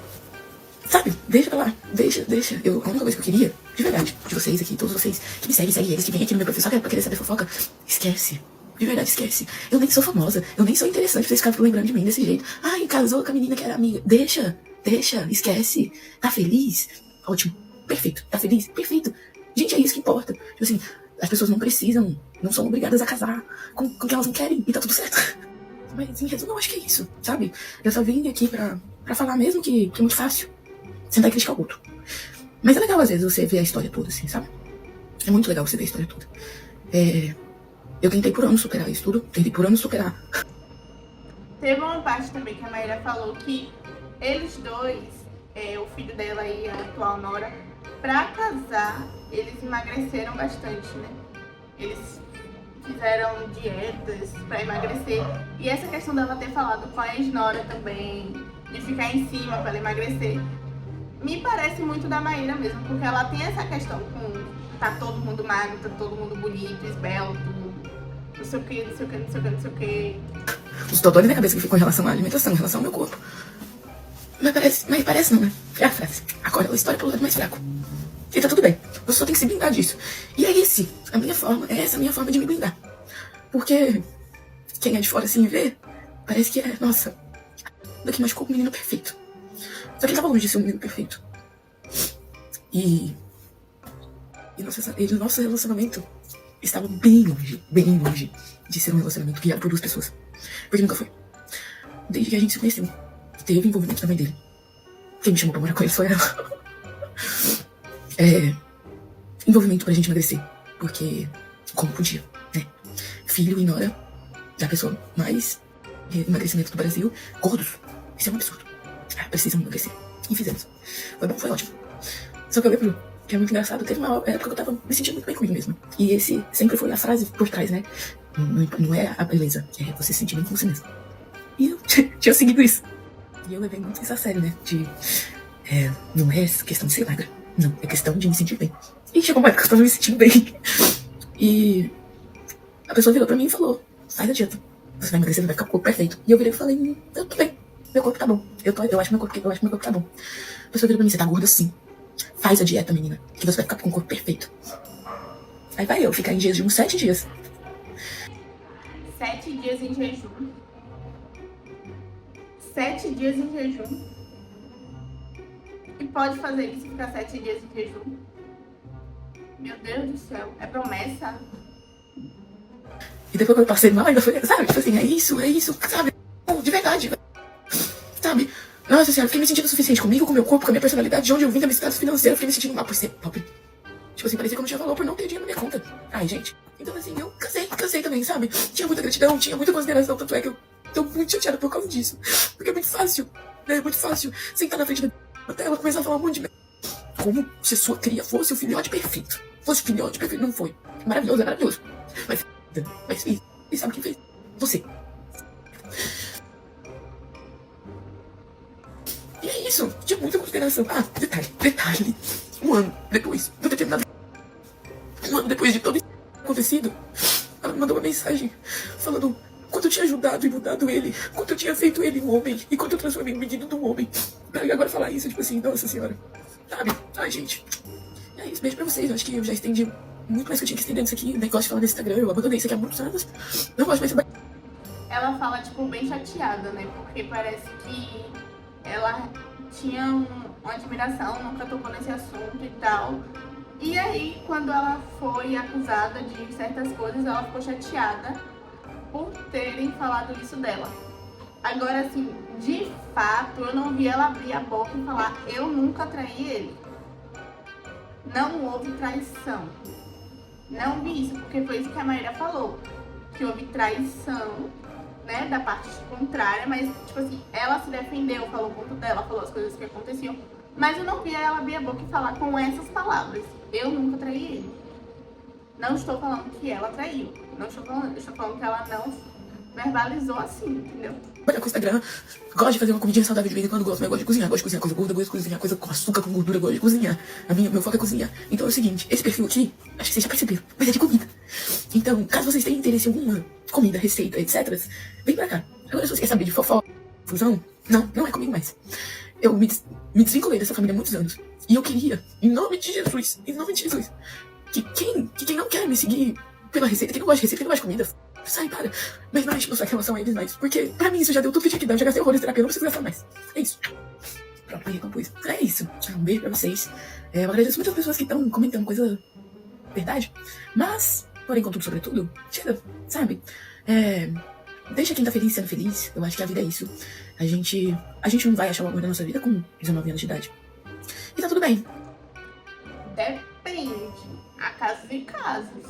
sabe, deixa pra lá. Deixa. A única coisa que eu queria, de verdade, de vocês aqui, todos vocês que me seguem eles que vêm aqui no meu perfil só pra querer saber fofoca, esquece. De verdade, esquece. Eu nem sou famosa, eu nem sou interessante pra vocês ficarem lembrando de mim desse jeito. Ai, casou com a menina que era amiga. Deixa, esquece. Tá feliz? Ótimo, perfeito. Tá feliz? Perfeito. Gente, é isso que importa. Tipo assim, as pessoas não são obrigadas a casar com quem elas não querem e tá tudo certo. Mas, em resumo, eu acho que é isso, sabe? Eu só vim aqui pra falar mesmo que é muito fácil sentar e criticar o outro. Mas é legal, às vezes, você ver a história toda, assim, sabe? É muito legal você ver a história toda. Eu tentei por anos superar isso tudo. Teve uma parte também que a Maíra falou que eles dois, o filho dela e a atual nora, pra casar, eles emagreceram bastante, né? Eles fizeram dietas pra emagrecer. E essa questão dela ter falado com a ex-nora também, de ficar em cima pra ela emagrecer, me parece muito da Maíra mesmo, porque ela tem essa questão com tá todo mundo magro, tá todo mundo bonito, esbelto, não sei o que. Os dodóis na cabeça que ficam em relação à alimentação, em relação ao meu corpo. Mas parece não, né? É a frase. Acorda a história pelo lado mais fraco. E tá tudo bem. Você só tem que se blindar disso. E é essa a minha forma de me blindar. Porque quem é de fora assim vê, parece que nossa, daqui machucou o menino perfeito. Só que ele tava longe de ser um menino perfeito. E nosso relacionamento estava bem longe de ser um relacionamento guiado por 2 pessoas. Porque nunca foi. Desde que a gente se conheceu, teve envolvimento da mãe dele. Quem me chamou pra morar com ele foi ela. Envolvimento pra gente emagrecer. Porque, como podia, né? Filho e nora da pessoa mais emagrecimento do Brasil, gordos. Isso é um absurdo. Precisam emagrecer. E fizemos. Foi bom, foi ótimo. Só que eu lembro que é muito engraçado. Teve uma época que eu tava me sentindo muito bem comigo mesma. E esse sempre foi a frase por trás, né? Não é a beleza, é você se sentir bem com você mesmo. E eu tinha seguido isso. E eu levei muito isso a sério, né? Não é questão de ser magra. Não, é questão de me sentir bem. E chegou uma época que eu tava me sentindo bem. E a pessoa virou pra mim e falou: faz a dieta. Você vai emagrecer, vai ficar com o corpo perfeito. E eu virei e falei: eu tô bem. Meu corpo tá bom. Eu acho que meu corpo tá bom. A pessoa virou pra mim: você tá gorda sim. Faz a dieta, menina, que você vai ficar com o corpo perfeito. Aí vai eu ficar em jejum 7 dias. 7 dias em jejum. 7 dias em jejum. E pode fazer isso, ficar 7 dias em jejum. Meu Deus do céu, é promessa. E depois que eu passei mal, ainda foi, sabe? Tipo assim, é isso, sabe? De verdade, sabe? Nossa senhora, eu fiquei me sentindo o suficiente comigo, com meu corpo, com a minha personalidade, de onde eu vim, da minha situação financeira, eu fiquei me sentindo mal por ser pobre. Tipo assim, parecia que eu não tinha valor por não ter dinheiro na minha conta. Ai, gente. Então assim, eu cansei também, sabe? Tinha muita gratidão, tinha muita consideração, tanto é que eu tô muito chateada por causa disso. Porque é muito fácil, né? É muito fácil sentar na frente da tela, começar a falar um monte de merda. Como se a sua cria fosse o filhote perfeito. Fosse o filhote perfeito, não foi. Maravilhoso, é maravilhoso. Mas fez. E sabe quem fez? Você. E é isso. Tinha muita consideração. Ah, detalhe. Um ano depois de eu ter terminado. Um ano depois de todo isso acontecido, ela me mandou uma mensagem falando quanto eu tinha ajudado e mudado ele, quanto eu tinha feito ele um homem e quanto eu transformei o menino num homem. Pra agora falar isso, tipo assim, nossa senhora. Sabe? Ai, gente. É isso, beijo pra vocês. Eu acho que eu já estendi muito mais que eu tinha que estender nisso aqui. Nem gosto de falar nesse Instagram, eu abandonei isso aqui há muitos anos. Não gosto mais de Ela fala, tipo, bem chateada, né? Porque parece que ela tinha uma admiração, nunca tocou nesse assunto e tal. E aí, quando ela foi acusada de certas coisas, ela ficou chateada por terem falado isso dela. Agora, assim, de fato, eu não vi ela abrir a boca e falar: eu nunca traí ele. Não houve traição. Não vi isso, porque foi isso que a Maíra falou. Que houve traição, né, da parte contrária, mas, tipo assim, ela se defendeu, falou o ponto dela, falou as coisas que aconteciam. Mas eu não vi ela abrir a boca e falar com essas palavras: eu nunca traí ele. Não estou falando que ela traiu. Não estou falando, estou falando que ela não verbalizou assim, entendeu? Olha com o Instagram, gosto de fazer uma comidinha saudável de vez em quando, gosto, mas gosto de cozinhar coisa gorda, gosto de cozinhar coisa com açúcar, com gordura, gosto de cozinhar. Meu foco é cozinhar. Então é o seguinte, esse perfil aqui, acho que vocês já perceberam, mas é de comida. Então, caso vocês tenham interesse em alguma comida, receita, etc., vem pra cá. Agora, se você quer saber de fofoca, fusão, não é comigo mais. Eu me desvinculei dessa família há muitos anos. E eu queria, em nome de Jesus, que quem não quer me seguir pela receita, quem não gosta de receita, quem não gosta de comida, sai, para. Mas não enche meu saco em relação a eles mais. Porque pra mim isso já deu tudo que tinha que dar. Eu já gastei horrores de terapia, eu não preciso gastar mais. É isso. Pronto, aí recompus. É isso. Um beijo pra vocês. Eu agradeço muitas pessoas que estão comentando coisa verdade. Mas, porém, contudo, sobretudo, chega, sabe? Deixa quem tá feliz sendo feliz. Eu acho que a vida é isso. A gente não vai achar o amor da nossa vida com 19 anos de idade. E tá tudo bem. Depende. Há casos e casos.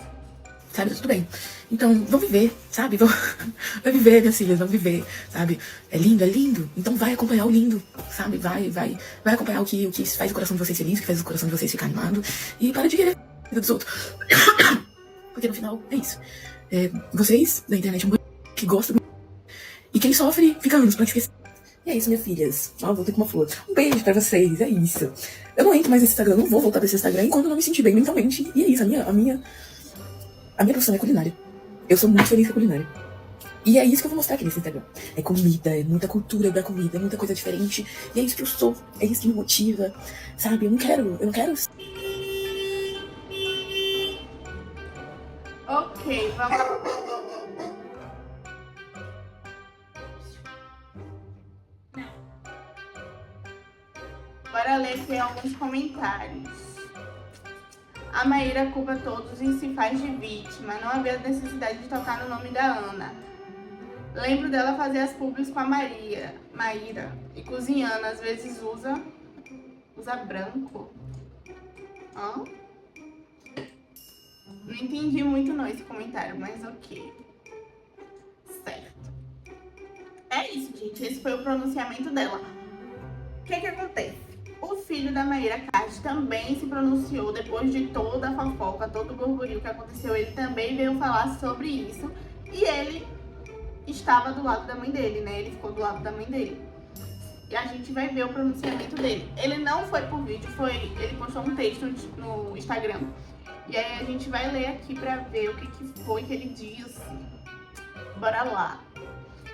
Sabe, tá tudo bem. Então, vão viver, sabe? Vai viver, minhas filhas, vão viver, sabe? É lindo. Então vai acompanhar o lindo, sabe? Vai acompanhar o que faz o coração de vocês feliz, o que faz o coração de vocês ficar animado. E para de querer a vida dos outros. Porque no final, é isso. Vocês, da internet, que gostam. E quem sofre, fica anos pra esquecer. E é isso, minhas filhas. Ó, voltei com uma flor. Um beijo pra vocês, é isso. Eu não entro mais nesse Instagram, não vou voltar pra esse Instagram enquanto eu não me sentir bem mentalmente. E é isso, a minha profissão é culinária. Eu sou muito feliz com a culinária. E é isso que eu vou mostrar aqui nesse Instagram. É comida, é muita cultura da comida, é muita coisa diferente. E é isso que eu sou, é isso que me motiva, sabe? Eu não quero... Ok, vamos... Bora ler aqui alguns comentários. A Maíra culpa todos e se faz de vítima. Não havia necessidade de tocar no nome da Ana. Lembro dela fazer as publis com a Maíra. E cozinhando, às vezes usa branco. Hã? Não entendi muito não esse comentário, mas ok. Certo. É isso, gente. Esse foi o pronunciamento dela. O que acontece? O filho da Maíra Card também se pronunciou depois de toda a fofoca, todo o burburinho que aconteceu. Ele também veio falar sobre isso. E ele estava do lado da mãe dele, né? Ele ficou do lado da mãe dele. E a gente vai ver o pronunciamento dele. Ele não foi por vídeo, ele postou um texto no Instagram. E aí a gente vai ler aqui pra ver o que foi que ele disse. Bora lá.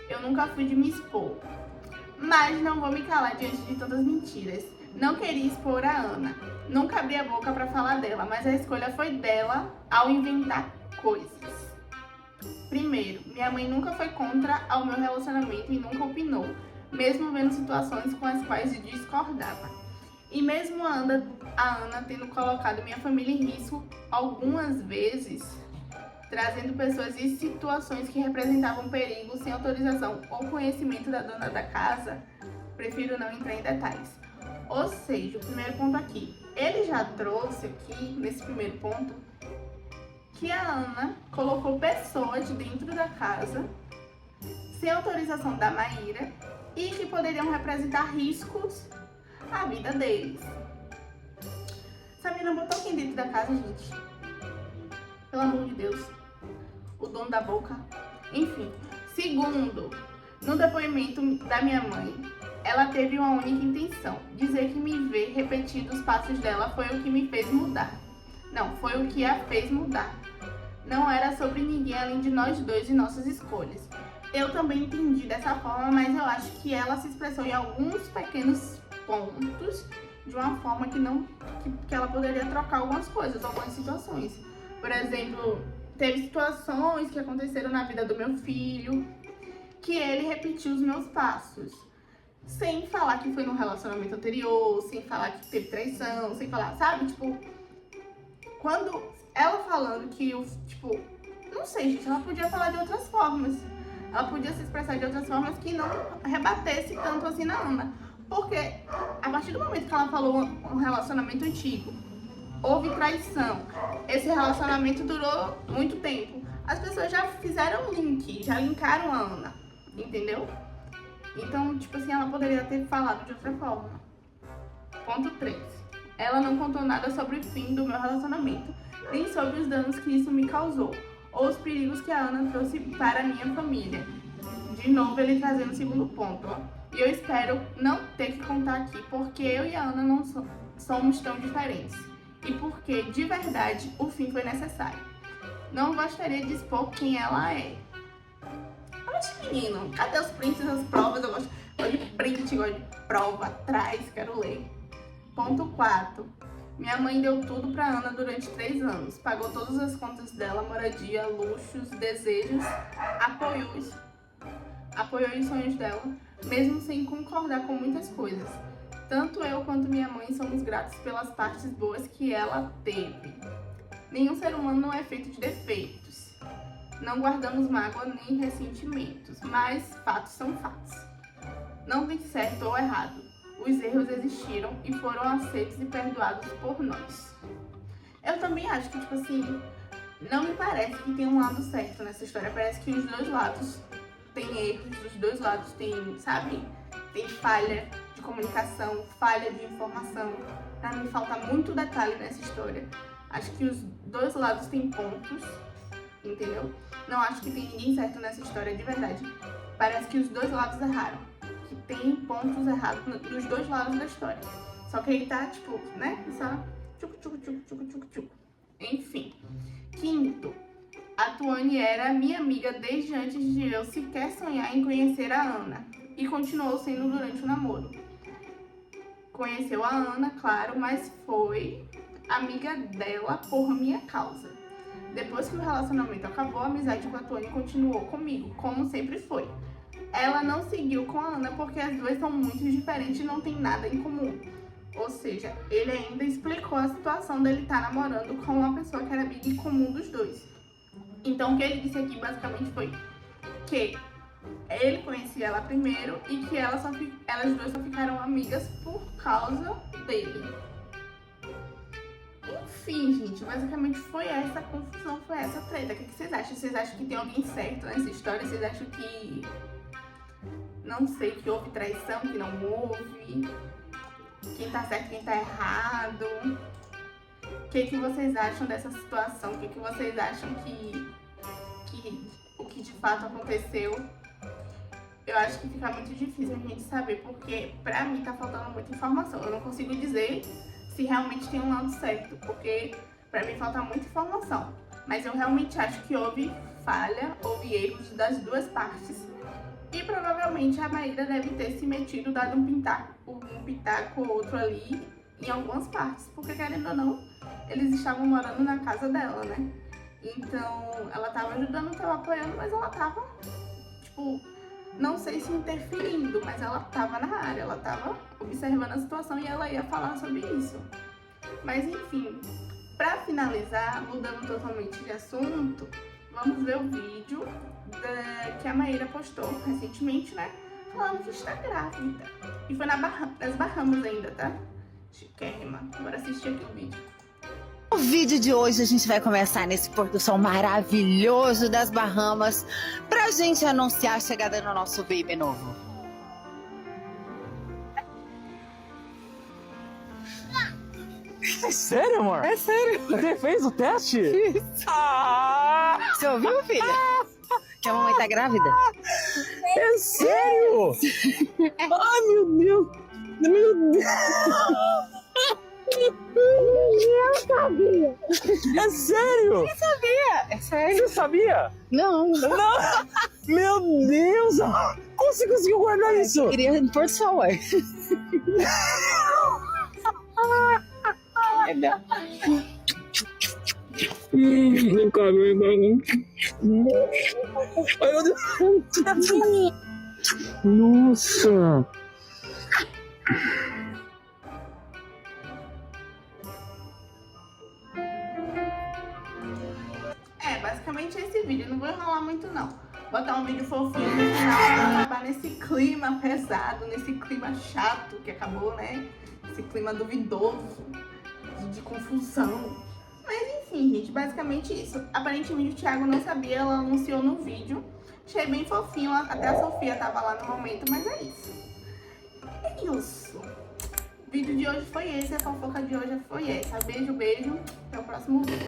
Eu nunca fui de me expor, mas não vou me calar diante de tantas mentiras. Não queria expor a Ana. Nunca abri a boca pra falar dela, mas a escolha foi dela ao inventar coisas. Primeiro, minha mãe nunca foi contra ao meu relacionamento e nunca opinou, mesmo vendo situações com as quais discordava. E mesmo a Ana tendo colocado minha família em risco algumas vezes, trazendo pessoas e situações que representavam perigo sem autorização ou conhecimento da dona da casa, prefiro não entrar em detalhes. Ou seja, o primeiro ponto aqui, ele já trouxe aqui, nesse primeiro ponto, que a Ana colocou pessoas dentro da casa sem autorização da Maíra e que poderiam representar riscos à vida deles. Essa menina botou quem dentro da casa, gente? Pelo amor de Deus. O dono da boca. Enfim. Segundo, no depoimento da minha mãe, ela teve uma única intenção: dizer que me ver repetindo os passos dela foi o que me fez mudar. Não, foi o que a fez mudar. Não era sobre ninguém além de nós dois e nossas escolhas. Eu também entendi dessa forma, mas eu acho que ela se expressou em alguns pequenos pontos de uma forma que ela poderia trocar algumas coisas, algumas situações. Por exemplo, teve situações que aconteceram na vida do meu filho que ele repetiu os meus passos, sem falar que foi num relacionamento anterior, sem falar que teve traição, sem falar, sabe? Tipo, quando ela falando que eu, tipo, não sei, gente, ela podia falar de outras formas. Ela podia se expressar de outras formas que não rebatesse tanto assim na Ana. Porque a partir do momento que ela falou um relacionamento antigo, houve traição, esse relacionamento durou muito tempo, as pessoas já fizeram link, já linkaram a Ana, entendeu? Então, tipo assim, ela poderia ter falado de outra forma. Ponto 3. Ela não contou nada sobre o fim do meu relacionamento, nem sobre os danos que isso me causou, ou os perigos que a Ana trouxe para a minha família. De novo, ele trazendo o segundo ponto, ó. E eu espero não ter que contar aqui, porque eu e a Ana não somos tão diferentes. E porque, de verdade, o fim foi necessário. Não gostaria de expor quem ela é. Oxe, menino, cadê os prints das provas? Eu gosto de print, gosto de prova, atrás, quero ler. Ponto 4. Minha mãe deu tudo pra Ana durante 3 anos. Pagou todas as contas dela, moradia, luxos, desejos, apoiou os sonhos dela, mesmo sem concordar com muitas coisas. Tanto eu quanto minha mãe somos gratos pelas partes boas que ela teve. Nenhum ser humano é feito de defeitos. Não guardamos mágoa nem ressentimentos, mas fatos são fatos. Não tem certo ou errado. Os erros existiram e foram aceitos e perdoados por nós. Eu também acho que, tipo assim, não me parece que tem um lado certo nessa história. Parece que os dois lados têm erros, os dois lados têm, sabe? Tem falha de comunicação, falha de informação. Pra mim falta muito detalhe nessa história. Acho que os dois lados têm pontos, entendeu? Não acho que tem ninguém certo nessa história, de verdade. Parece que os dois lados erraram. Que tem pontos errados nos dois lados da história. Só que ele tá, tipo, né? Só tchuc. Enfim. Quinto. A Tuane era minha amiga desde antes de eu sequer sonhar em conhecer a Ana. E continuou sendo durante o namoro. Conheceu a Ana, claro, mas foi amiga dela por minha causa. Depois que o relacionamento acabou, a amizade com a Tuane continuou comigo, como sempre foi. Ela não seguiu com a Ana porque as duas são muito diferentes e não tem nada em comum. Ou seja, ele ainda explicou a situação dele estar namorando com uma pessoa que era amiga em comum dos dois. Então o que ele disse aqui basicamente foi que ele conhecia ela primeiro e que elas duas só ficaram amigas por causa dele. Enfim, gente, basicamente foi essa confusão, foi essa treta. O que vocês acham? Vocês acham que tem alguém certo nessa história? Vocês acham que... não sei, que houve traição, que não houve? Quem tá certo, quem tá errado? O que vocês acham dessa situação? O que vocês acham o que que de fato aconteceu, eu acho que fica muito difícil a gente saber, porque pra mim tá faltando muita informação. Eu não consigo dizer se realmente tem um lado certo, porque pra mim falta muita informação. Mas eu realmente acho que houve falha, houve erros das duas partes. E provavelmente a Maíra deve ter se metido, dado um pitaco ou outro ali em algumas partes. Porque, querendo ou não, eles estavam morando na casa dela, né? Então, ela tava ajudando, tava apoiando, mas ela tava, tipo, não sei se interferindo, mas ela tava na área, ela tava observando a situação e ela ia falar sobre isso. Mas, enfim, pra finalizar, mudando totalmente de assunto, vamos ver o vídeo que a Maíra postou recentemente, né? Falando que está grávida. E foi nas Bahamas ainda, tá? Chiquérrima. Bora assistir aqui o vídeo. No vídeo de hoje a gente vai começar nesse pôr do sol maravilhoso das Bahamas pra gente anunciar a chegada do nosso baby novo. É sério, amor? É sério? Você fez o teste? Você ouviu, filha? Que a mamãe tá grávida? É sério? Ai, meu Deus! Meu Deus! Eu sabia! É sério? Eu sabia! É sério? Você sabia? Não. Não! Meu Deus! Como você conseguiu guardar isso? Eu queria pôr sol, ué. Vem cá, vem cá. Ai, meu Deus! Nossa! Basicamente esse vídeo. Não vou enrolar muito, não. Botar um vídeo fofinho no final pra acabar nesse clima pesado, nesse clima chato que acabou, né? Esse clima duvidoso, de confusão. Mas enfim, gente, basicamente isso. Aparentemente o Thiago não sabia, ela anunciou no vídeo. Achei bem fofinho, até a Sofia tava lá no momento, mas é isso. É isso. O vídeo de hoje foi esse, a fofoca de hoje foi essa. Beijo, beijo. Até o próximo vídeo.